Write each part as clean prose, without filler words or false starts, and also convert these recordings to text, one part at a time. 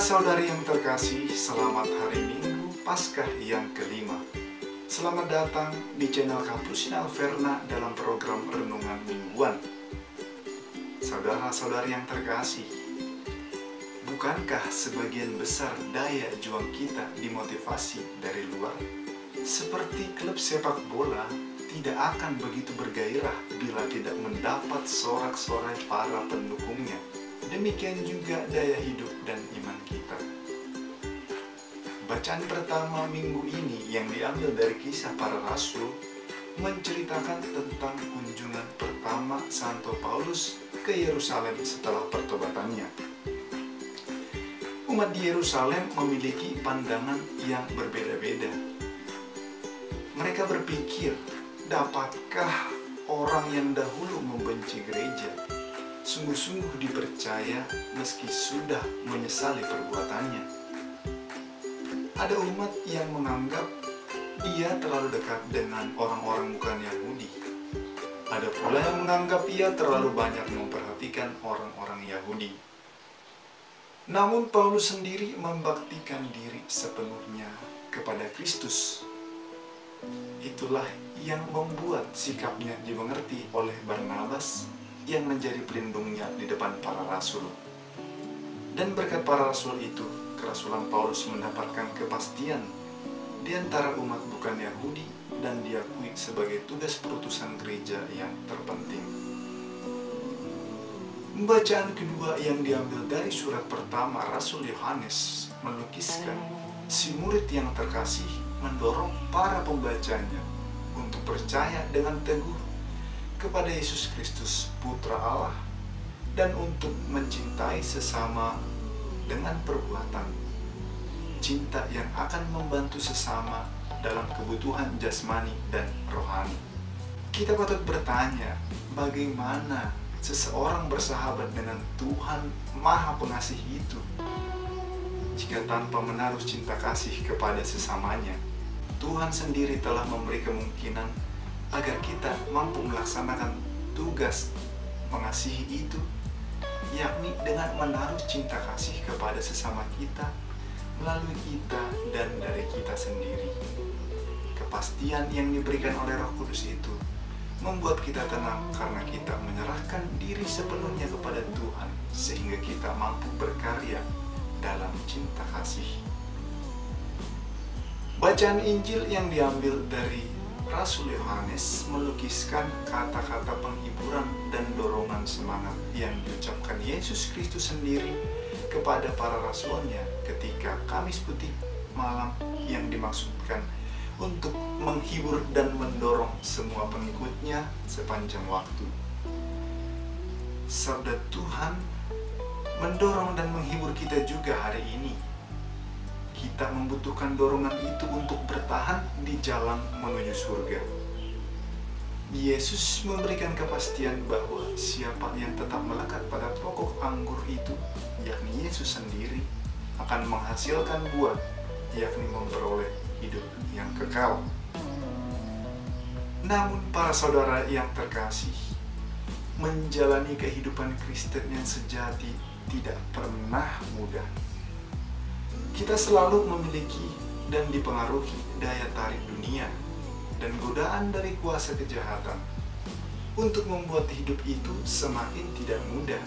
saudari yang terkasih, selamat hari Minggu Paskah yang kelima. Selamat datang di channel Kapusina Alverna dalam program Renungan Mingguan. Saudara-saudari yang terkasih, bukankah sebagian besar daya juang kita dimotivasi dari luar? Seperti klub sepak bola tidak akan begitu bergairah bila tidak mendapat sorak-sorai para pendukungnya. Demikian juga daya hidup dan iman kita. Bacaan pertama minggu ini yang diambil dari Kisah Para Rasul menceritakan tentang kunjungan pertama Santo Paulus ke Yerusalem setelah pertobatannya. Umat di Yerusalem memiliki pandangan yang berbeda-beda. Mereka berpikir, dapatkah orang yang dahulu membenci gereja sungguh-sungguh dipercaya meski sudah menyesali perbuatannya? Ada umat yang menganggap ia terlalu dekat dengan orang-orang bukan Yahudi. Ada pula yang menganggap ia terlalu banyak memperhatikan orang-orang Yahudi. Namun Paulus sendiri membaktikan diri sepenuhnya kepada Kristus. Itulah yang membuat sikapnya dimengerti oleh Barnabas yang menjadi pelindungnya di depan para rasul. Dan berkat para rasul itu, kerasulan Paulus mendapatkan kepastian di antara umat bukan Yahudi dan diakui sebagai tugas perutusan gereja yang terpenting. Bacaan kedua yang diambil dari surat pertama Rasul Yohanes melukiskan si murid yang terkasih mendorong para pembacanya untuk percaya dengan teguh kepada Yesus Kristus, Putra Allah, dan untuk mencintai sesama dengan perbuatan cinta yang akan membantu sesama dalam kebutuhan jasmani dan rohani. Kita patut bertanya, bagaimana seseorang bersahabat dengan Tuhan Maha Pengasih itu jika tanpa menaruh cinta kasih kepada sesamanya? Tuhan sendiri telah memberi kemungkinan agar kita mampu melaksanakan tugas mengasihi itu, yakni dengan menaruh cinta kasih kepada sesama kita melalui kita dan dari kita sendiri. Kepastian yang diberikan oleh Roh Kudus itu membuat kita tenang karena kita menyerahkan diri sepenuhnya kepada Tuhan, sehingga kita mampu berkarya dalam cinta kasih. Bacaan Injil yang diambil dari Rasul Yohanes melukiskan kata-kata penghiburan dan dorongan semangat yang diucapkan Yesus Kristus sendiri kepada para rasulnya ketika Kamis Putih malam yang dimaksudkan untuk menghibur dan mendorong semua pengikutnya sepanjang waktu. Sabda Tuhan mendorong dan menghibur kita juga hari ini. Kita membutuhkan dorongan itu untuk bertahan di jalan menuju surga. Yesus memberikan kepastian bahwa siapa yang tetap melekat pada pokok anggur itu, yakni Yesus sendiri, akan menghasilkan buah, yakni memperoleh hidup yang kekal. Namun para saudara yang terkasih, menjalani kehidupan Kristen yang sejati tidak pernah mudah. Kita selalu memiliki dan dipengaruhi daya tarik dunia dan godaan dari kuasa kejahatan untuk membuat hidup itu semakin tidak mudah.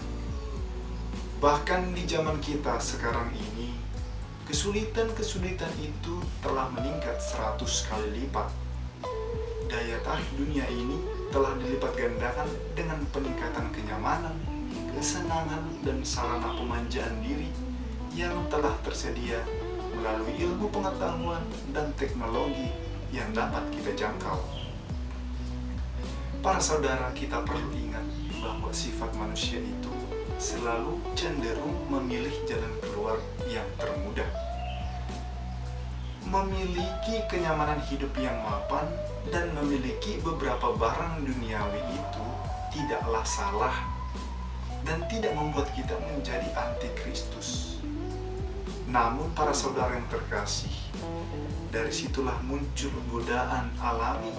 Bahkan di zaman kita sekarang ini, kesulitan-kesulitan itu telah meningkat 100 kali lipat. Daya tarik dunia ini telah dilipat gandakan dengan peningkatan kenyamanan, kesenangan, dan sarana pemanjaan diri yang telah tersedia melalui ilmu pengetahuan dan teknologi yang dapat kita jangkau. Para saudara, kita perlu ingat bahwa sifat manusia itu selalu cenderung memilih jalan keluar yang termudah. Memiliki kenyamanan hidup yang mapan dan memiliki beberapa barang duniawi itu tidaklah salah dan tidak membuat kita menjadi anti Kristus. Namun para saudara yang terkasih, dari situlah muncul godaan alami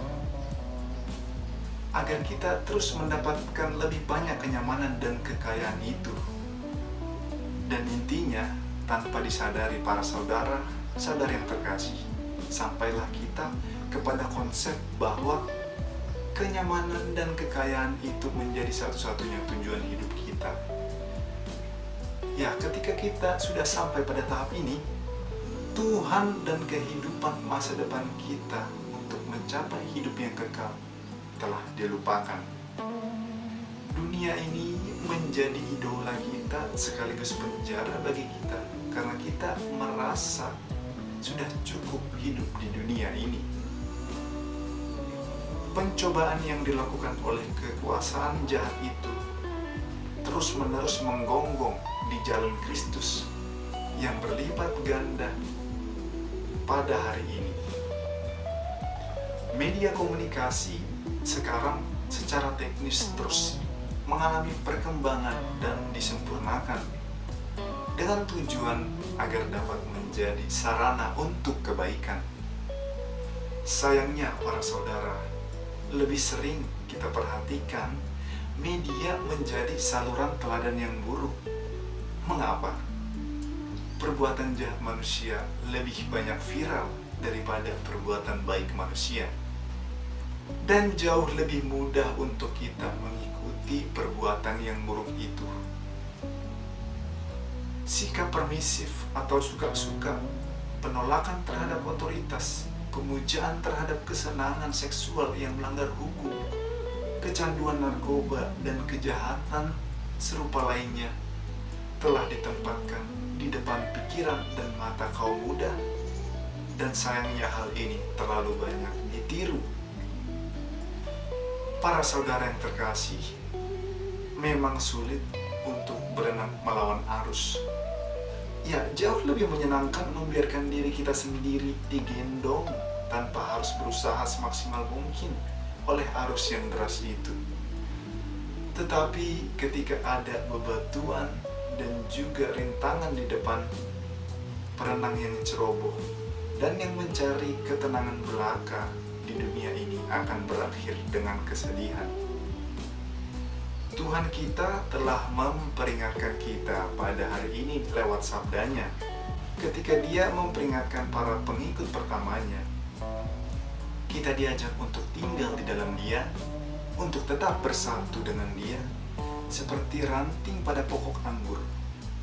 agar kita terus mendapatkan lebih banyak kenyamanan dan kekayaan itu. Dan intinya, tanpa disadari para saudara yang terkasih, sampailah kita kepada konsep bahwa kenyamanan dan kekayaan itu menjadi satu-satunya tujuan hidup kita. Ya, ketika kita sudah sampai pada tahap ini, Tuhan dan kehidupan masa depan kita untuk mencapai hidup yang kekal telah dilupakan. Dunia ini menjadi idola kita sekaligus penjara bagi kita karena kita merasa sudah cukup hidup di dunia ini. Pencobaan yang dilakukan oleh kekuasaan jahat itu terus-menerus menggonggong di jalan Kristus yang berlipat ganda pada hari ini. Media komunikasi sekarang secara teknis terus mengalami perkembangan dan disempurnakan dengan tujuan agar dapat menjadi sarana untuk kebaikan. Sayangnya para saudara, lebih sering kita perhatikan media menjadi saluran teladan yang buruk. Mengapa? Perbuatan jahat manusia lebih banyak viral daripada perbuatan baik manusia. Dan jauh lebih mudah untuk kita mengikuti perbuatan yang buruk itu. Sikap permisif atau suka-suka, penolakan terhadap otoritas, pemujaan terhadap kesenangan seksual yang melanggar hukum, kecanduan narkoba, dan kejahatan serupa lainnya telah ditempatkan di depan pikiran dan mata kaum muda. Dan sayangnya hal ini terlalu banyak ditiru. Para saudara yang terkasih, memang sulit untuk berenang melawan arus. Ya, jauh lebih menyenangkan membiarkan diri kita sendiri digendong tanpa harus berusaha semaksimal mungkin oleh arus yang deras itu. Tetapi ketika ada bebatuan dan juga rintangan di depan, perenang yang ceroboh dan yang mencari ketenangan belaka di dunia ini akan berakhir dengan kesedihan. Tuhan kita telah memperingatkan kita pada hari ini lewat sabdanya ketika Dia memperingatkan para pengikut pertamanya. Kita diajak untuk tinggal di dalam Dia, untuk tetap bersatu dengan Dia seperti ranting pada pokok anggur,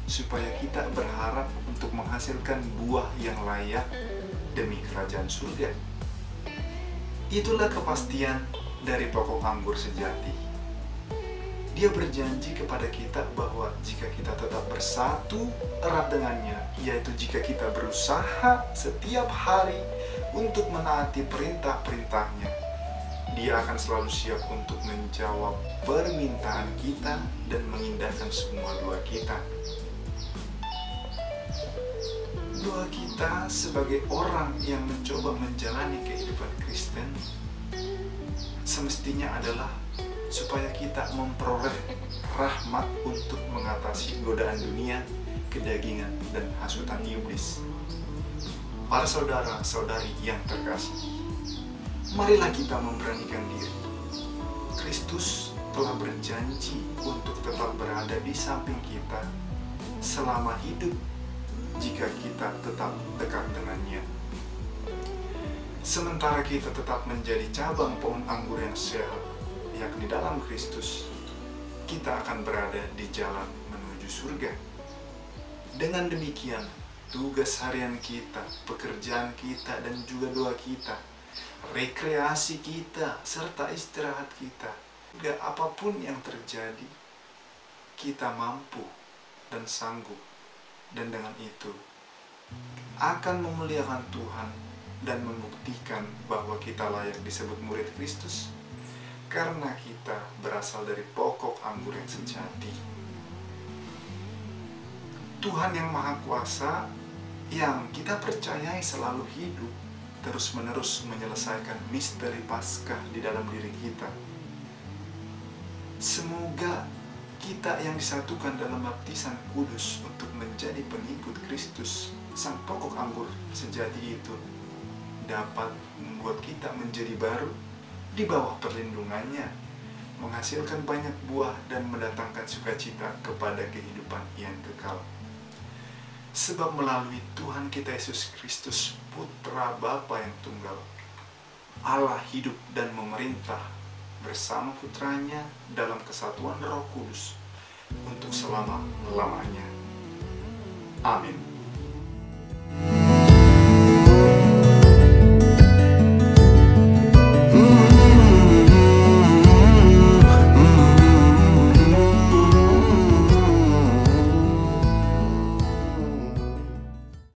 supaya kita berharap untuk menghasilkan buah yang layak demi kerajaan surga. Itulah kepastian dari pokok anggur sejati. Dia berjanji kepada kita bahwa jika kita tetap bersatu erat dengannya, yaitu jika kita berusaha setiap hari untuk menaati perintah-perintahnya, Dia akan selalu siap untuk menjawab permintaan kita dan mengindahkan semua doa kita. Doa kita sebagai orang yang mencoba menjalani kehidupan Kristen semestinya adalah supaya kita memperoleh rahmat untuk mengatasi godaan dunia, kedagingan, dan hasutan iblis. Para saudara-saudari yang terkasih, marilah kita memberanikan diri. Kristus telah berjanji untuk tetap berada di samping kita selama hidup jika kita tetap dekat dengannya. Sementara kita tetap menjadi cabang pohon anggur yang sehat, yakni dalam Kristus, kita akan berada di jalan menuju surga. Dengan demikian, tugas harian kita, pekerjaan kita, dan juga doa kita, rekreasi kita, serta istirahat kita, juga apapun yang terjadi, kita mampu dan sanggup, dan dengan itu akan memuliakan Tuhan dan membuktikan bahwa kita layak disebut murid Kristus karena kita berasal dari pokok anggur yang sejati. Tuhan yang Maha Kuasa yang kita percayai selalu hidup, terus-menerus menyelesaikan misteri Paskah di dalam diri kita. Semoga kita yang disatukan dalam baptisan kudus untuk menjadi pengikut Kristus, sang pokok anggur sejati itu, dapat membuat kita menjadi baru di bawah perlindungannya, menghasilkan banyak buah dan mendatangkan sukacita kepada kehidupan yang kekal. Sebab melalui Tuhan kita Yesus Kristus, Putra Bapa yang tunggal, Allah hidup dan memerintah bersama Putranya dalam kesatuan Roh Kudus untuk selama-lamanya. Amin.